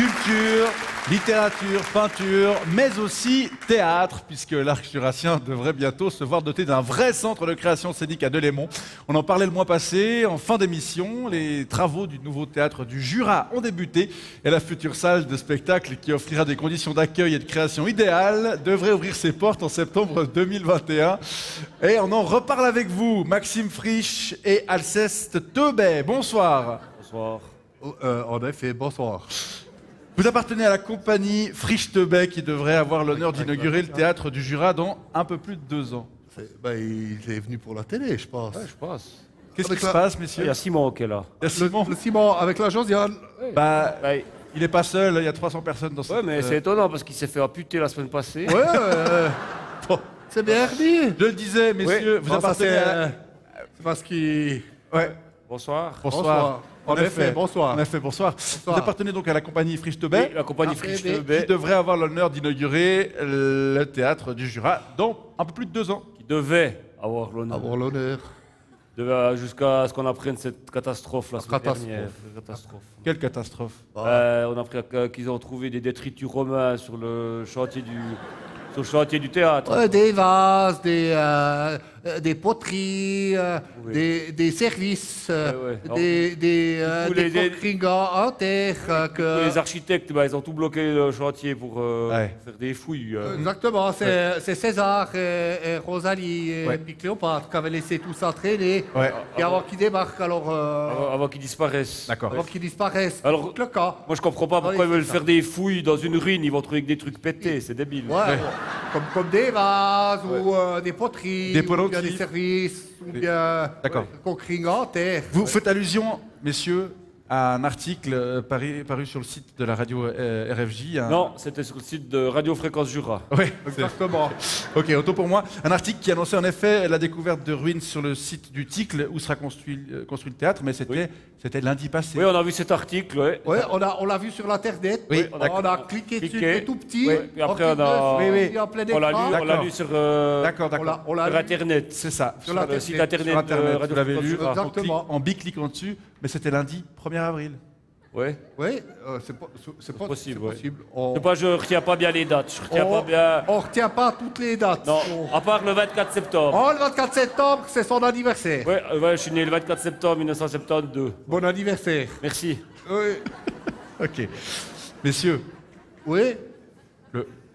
Culture, littérature, peinture, mais aussi théâtre, puisque l'Arc jurassien devrait bientôt se voir doté d'un vrai centre de création scénique à Delémont. On en parlait le mois passé, en fin d'émission, les travaux du nouveau théâtre du Jura ont débuté et la future salle de spectacle qui offrira des conditions d'accueil et de création idéales devrait ouvrir ses portes en septembre 2021. Et on en reparle avec vous, Maxime Frisch et Alceste Teubet. Bonsoir. Bonsoir. En effet, bonsoir. Vous appartenez à la compagnie Frisch-Teubet qui devrait avoir l'honneur d'inaugurer le théâtre du Jura dans un peu plus de 2 ans. Il est venu pour la télé, je pense. Ouais, je pense. Qu'est-ce qui se passe, messieurs? Il y a Simon qui est là. Il y a Simon. Le Simon, avec la Josiane. Ouais. Il n'est pas seul, il y a 300 personnes dans ce... Ouais, mais c'est étonnant parce qu'il s'est fait amputer la semaine passée. Ouais, Bon, c'est bien dit. je le disais, messieurs, vous appartenez à... C'est parce qu'il... Ouais. Bonsoir. Bonsoir. En effet, bonsoir. En effet, bonsoir. Vous appartenez donc à la compagnie Frisch-Teubet, Oui, la compagnie Frisch-Teubet qui devrait avoir l'honneur d'inaugurer le théâtre du Jura dans un peu plus de 2 ans. qui devait avoir l'honneur. Avoir l'honneur. Jusqu'à ce qu'on apprenne cette catastrophe la semaine Catastrophe. dernière. Catastrophe. Quelle catastrophe. On a appris qu'ils ont trouvé des détritus romains sur le chantier du théâtre. Des vases, des poteries, des services, Ouais. des coup, les- coqueringas en terre. Les architectes, ils ont tout bloqué le chantier pour faire des fouilles. Exactement, c'est César et Rosalie et Ouais. puis Cléopâtre qui avaient laissé tout ça traîner. Ouais. Et avant qu'ils débarquent, alors... Avant qu'ils disparaissent. D'accord. Avant qu'ils disparaissent. Alors- Tout le cas. Moi, je comprends pas pourquoi Ouais, ils veulent c'est faire des fouilles dans une ruine. Ils vont trouver que des trucs pétés. C'est débile. Ouais. Comme des vases ou des poteries. Des ou bien poteries. des services. Ou bien... D'accord. Coqueringas en terre. Vous faites allusion, messieurs, à un article paru sur le site de la radio RFJ. Non, c'était sur le site de Radio Fréquence Jura. Oui, Exactement. ok, autant pour moi. Un article qui annonçait en effet la découverte de ruines sur le site du Ticle où sera construit le théâtre, mais c'était lundi passé. Oui, on a vu cet article, ouais. Ouais, on l'a vu sur l'internet. Oui, on a cliqué dessus, Cliqué. c'est tout petit. Oui, puis après, en on a- clic dessus, Oui, oui. en plein On l'a écran. lu, on l'a lu sur, D'accord, On l'a sur lu. Internet. C'est ça. Sur le l'internet. site Internet, Sur Internet, de Radio vous l'avez Fréquence lu, Jura. Exactement. en cliquant dessus, mais c'était lundi 1er avril. Ouais. Oui, c'est possible, c'est ouais. possible. Je sais pas, je retiens pas bien les dates. Je retiens pas bien. On retient pas toutes les dates. Non, à part le 24 septembre. Oh, le 24 septembre, c'est son anniversaire. Ouais, je suis né le 24 septembre 1972. Bon anniversaire. Merci. Oui. Ok. Messieurs, Oui.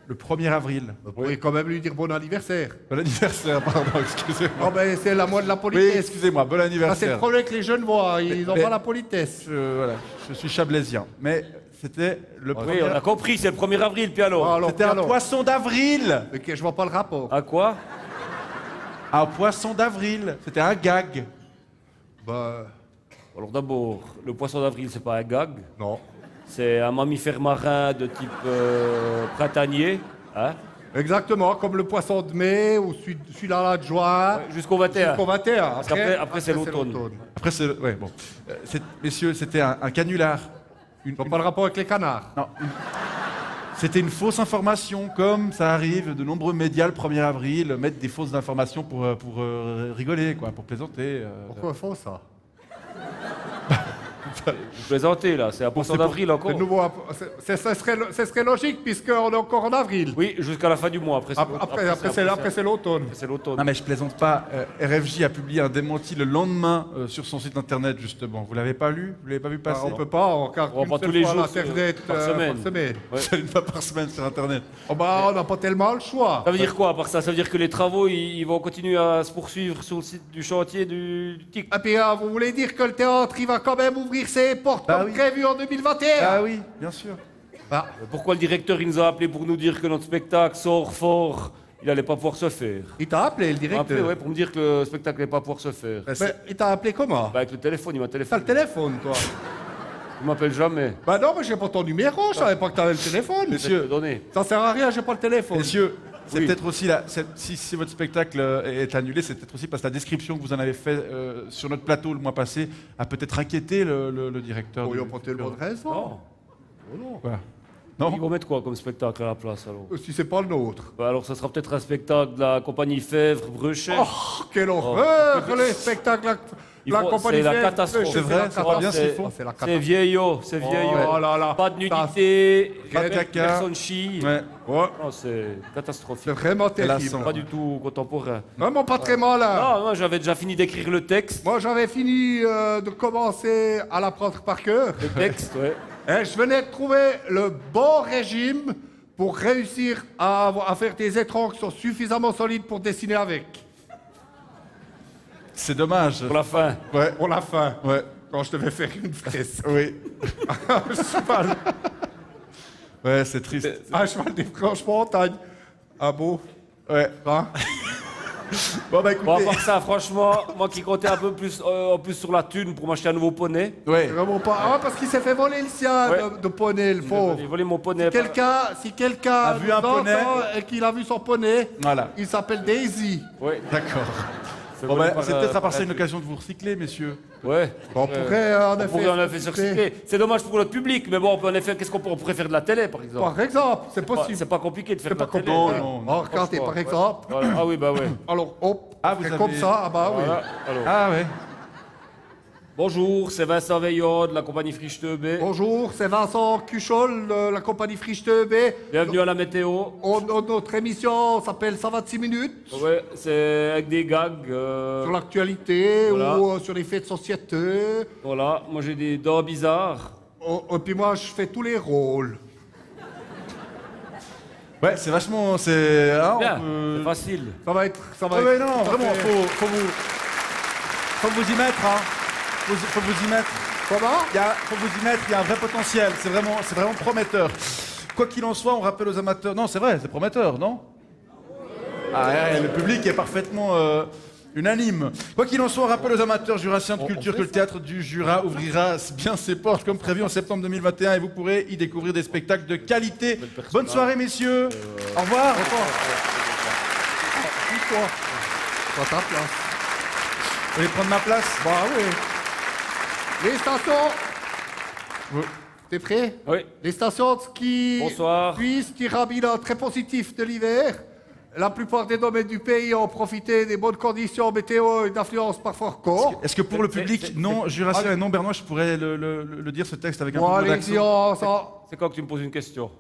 le 1er avril. Vous pouvez quand même lui dire bon anniversaire. Bon anniversaire, pardon, excusez-moi. Oh, ben, c'est la moindre de la Oui, politesse. excusez-moi, bon Ah, c'est le anniversaire. problème que les jeunes voient, ils n'ont Mais- pas la politesse. Je suis chablaisien, mais c'était le Oui, 1er on a compris, c'est le 1er avril, puis alors. Alors, C'était un poisson d'avril. Ok, je vois pas le rapport. À quoi? Un poisson d'avril. C'était un gag. Bah, Alors d'abord, le poisson d'avril, c'est pas un gag. non. C'est un mammifère marin de type printanier. Hein? Exactement, comme le poisson de mai ou celui-là de juin. Jusqu'au 21. Jusqu'au 21. Parce qu'après, c'est l'automne. Après, ouais, bon. Messieurs, c'était un canular. Ils n'ont pas le rapport avec les canards. Non, c'était une fausse information, comme ça arrive, de nombreux médias le 1er avril mettent des fausses informations pour rigoler, quoi, pour plaisanter. Pourquoi ils font ça? Vous plaisantez là, c'est un poisson d'avril encore. Le nouveau, ce serait logique puisqu'on est encore en avril. Oui, jusqu'à la fin du mois. Après, C'est l'automne. c'est l'automne. Non mais je plaisante pas. RFJ a publié un démenti le lendemain sur son site internet justement. Vous l'avez pas lu? Vous l'avez pas vu passer? On peut pas, on regarde On une va seule tous les fois jours l'internet par semaine. Ouais. C'est une fois par semaine sur internet. Oh bah, on n'a pas tellement le choix. Ça veut dire quoi par ça? Ça veut dire que les travaux ils vont continuer à se poursuivre sur le site du chantier du TIC. Et puis, vous voulez dire que le théâtre, il va quand même ouvrir ses portes Bah comme oui. prévu en 2021? Ah oui, bien sûr. Bah, Pourquoi le directeur il nous a appelé pour nous dire que notre spectacle sort fort? Il allait pas pouvoir se faire. il t'a appelé, le Il m'a appelé, directeur. ouais, pour me dire que le spectacle n'allait pas pouvoir se faire. Mais il t'a appelé comment? Bah, avec le téléphone, il m'a T'as téléphoné. le téléphone, toi? Il m'appelle jamais. Bah non, mais j'ai pas ton numéro, je savais pas que t'avais le téléphone. Monsieur. Je vais te donner. Ça sert à rien, j'ai pas le téléphone. Messieurs, c'est Oui. peut-être aussi si votre spectacle est annulé, c'est peut-être aussi parce que la description que vous en avez fait sur notre plateau le mois passé a peut-être inquiété le directeur. Oh, il n'y a pas tellement de raison. Non. Quoi? Ils Non. vont mettre quoi comme spectacle à la place alors? Si c'est pas le nôtre. Bah, alors ça sera peut-être un spectacle de la compagnie Fèvre Breuchet. Oh, quelle horreur, les spectacles. La compagnie c'est la fait- catastrophe. C'est vrai, c'est pas bien ce qu'ils c'est- font. C'est la C'est catastrophe. vieillot, c'est vieillot. Oh là là. Pas de nudité, Pas de caca. personne chie. Ouais. Ouais. Non, c'est C'est catastrophique. vraiment terrible. lassant. Pas du tout contemporain. Vraiment pas très mal. Hein. Non, moi j'avais déjà fini d'écrire le texte. Moi, j'avais fini de commencer à l'apprendre par cœur. Le texte, ouais. Et je venais de trouver le bon régime pour réussir à faire des étrons qui sont suffisamment solides pour dessiner avec. C'est dommage. Pour la fin. Ouais. Pour la fin, Ouais. quand je devais faire une fraise. Oui. Un cheval, Ouais, c'est triste. un cheval des Franches-Montagnes. Ah bon? Ouais. Hein? Bon, bah Bon, à écoutez. part ça, franchement, moi qui comptais un peu plus, en plus sur la thune pour m'acheter un nouveau poney. Ouais. Vraiment pas. Ah, parce qu'il s'est fait voler le sien Ouais. de poney, le pauvre. J'ai volé mon poney. Si quelqu'un A vu un nous entend poney. et qu'il a vu son poney, Voilà. il s'appelle Daisy. Ouais. D'accord. C'est Bon, volé bah, par, c'est peut-être à part ça une par- occasion de vous recycler, messieurs. Ouais. On pourrait en On effet. pourrait en effet se recycler. C'est dommage pour notre public, mais bon, on peut en effet, qu'est-ce qu'on pourrait faire de la télé, par exemple? Par exemple, c'est Pas- possible. C'est pas compliqué de faire C'est de pas la télé. compliqué. Non, non, Oh, regardez, par Franchement, exemple. Voilà. Ah oui, bah ouais. Alors, hop, Ah, on vous fait comme avez- ça, ah bah oui. Voilà. Alors, Ah ouais. bonjour, c'est Vincent Veillot de la compagnie Friche Teubé. Bonjour, c'est Vincent Cuchol de la compagnie Friche Teubé. Bienvenue à la météo. Notre émission s'appelle 126 minutes Ouais, c'est avec des gags. sur l'actualité Voilà. ou sur les faits de société. Voilà, moi j'ai des dents bizarres. Et puis moi, je fais tous les rôles. Ouais, c'est vachement. C'est. Hein, on Bien, peut- c'est facile. Ça va être. Ouais, ouais, non, ça vraiment, fait- faut vous y mettre, hein. Faut vous y mettre. Comment? Faut vous y mettre, il y a un vrai potentiel, c'est vraiment prometteur. Quoi qu'il en soit, on rappelle aux amateurs. Non, c'est vrai, c'est prometteur, non? Ah, ouais, le public est parfaitement unanime. Quoi qu'il en soit, on rappelle aux amateurs jurassiens de culture que le théâtre du Jura ouvrira bien ses portes comme prévu en septembre 2021 et vous pourrez y découvrir des spectacles de qualité. Bonne soirée, messieurs. Au revoir. Toi. Prends ta place. Vous voulez prendre ma place? Bah oui. Les stations. Oui. T'es prêt? Oui. Les stations de ski Bonsoir. suisses tirent un bilan très positif de l'hiver. La plupart des domaines du pays ont profité des bonnes conditions météo et d'influence parfois record. Est-ce que pour le public c'est- non jurassien et non bernois, je pourrais le dire ce texte avec un Bon, peu moins allez-y, d'accent? C'est quand que tu me poses une question?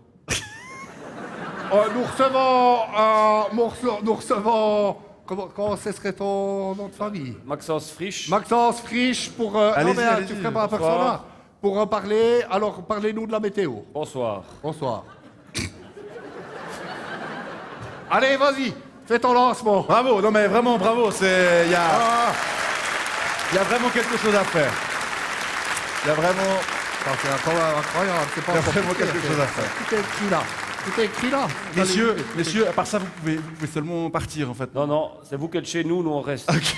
nous recevons. Comment ce serait ton nom de famille? Maxence Friche. Maxence Friche pour. Allez-y, non, mais allez-y. tu ferais pas un Bonsoir. personnage. Pour en parler, alors parlez-nous de la météo. Bonsoir. Bonsoir. Allez, vas-y, fais ton lancement. Bravo, non mais vraiment bravo, il y a vraiment quelque chose à faire. Il y a vraiment, C'est incroyable, c'est pas il y a compliqué, vraiment quelque c'est- chose à faire. Tout est écrit là. Tout est écrit là. Messieurs, à part ça, vous pouvez seulement partir en fait. Non, non, c'est vous qui êtes chez nous, nous on reste. Ok.